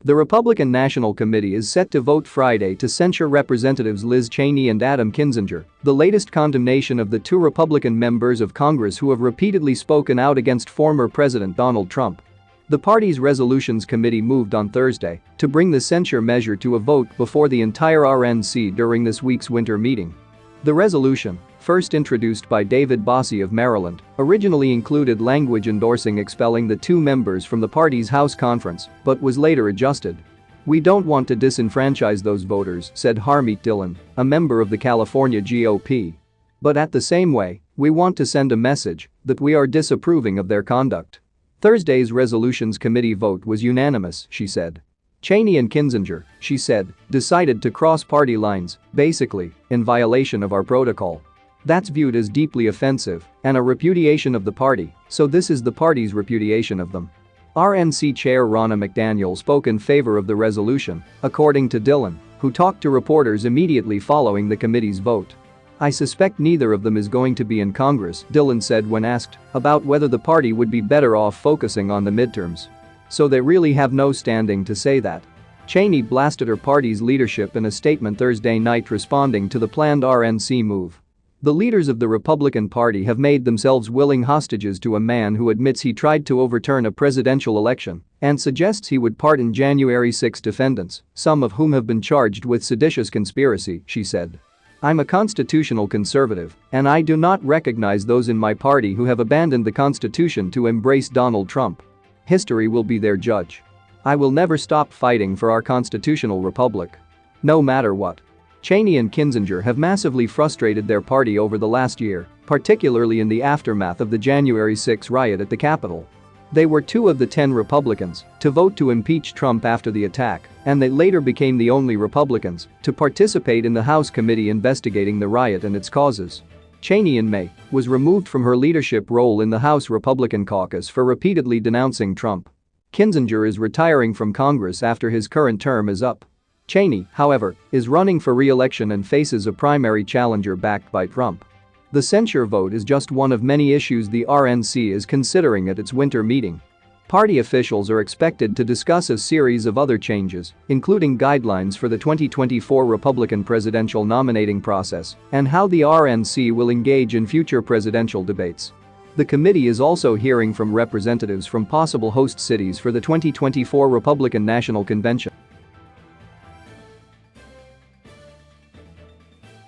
The Republican National Committee is set to vote Friday to censure Representatives Liz Cheney and Adam Kinzinger, the latest condemnation of the two Republican members of Congress who have repeatedly spoken out against former President Donald Trump. The party's Resolutions Committee moved on Thursday to bring the censure measure to a vote before the entire RNC during this week's winter meeting. The resolution, first introduced by David Bossie of Maryland, originally included language endorsing expelling the two members from the party's House conference, but was later adjusted. "We don't want to disenfranchise those voters," said Harmeet Dillon, a member of the California GOP. "But at the same way, we want to send a message that we are disapproving of their conduct." Thursday's Resolutions Committee vote was unanimous, she said. Cheney and Kinzinger, she said, decided to cross party lines, basically, in violation of our protocol. "That's viewed as deeply offensive and a repudiation of the party, so this is the party's repudiation of them." RNC Chair Ronna McDaniel spoke in favor of the resolution, according to Dillon, who talked to reporters immediately following the committee's vote. "I suspect neither of them is going to be in Congress," Dillon said when asked about whether the party would be better off focusing on the midterms. "So they really have no standing to say that." Cheney blasted her party's leadership in a statement Thursday night responding to the planned RNC move. "The leaders of the Republican Party have made themselves willing hostages to a man who admits he tried to overturn a presidential election and suggests he would pardon January 6 defendants, some of whom have been charged with seditious conspiracy," she said. "I'm a constitutional conservative, and I do not recognize those in my party who have abandoned the Constitution to embrace Donald Trump. History will be their judge. I will never stop fighting for our constitutional republic. No matter what." Cheney and Kinzinger have massively frustrated their party over the last year, particularly in the aftermath of the January 6 riot at the Capitol. They were two of the 10 Republicans to vote to impeach Trump after the attack, and they later became the only Republicans to participate in the House committee investigating the riot and its causes. Cheney in May was removed from her leadership role in the House Republican caucus for repeatedly denouncing Trump. Kinzinger is retiring from Congress after his current term is up. Cheney, however, is running for re-election and faces a primary challenger backed by Trump. The censure vote is just one of many issues the RNC is considering at its winter meeting. Party officials are expected to discuss a series of other changes, including guidelines for the 2024 Republican presidential nominating process and how the RNC will engage in future presidential debates. The committee is also hearing from representatives from possible host cities for the 2024 Republican National Convention.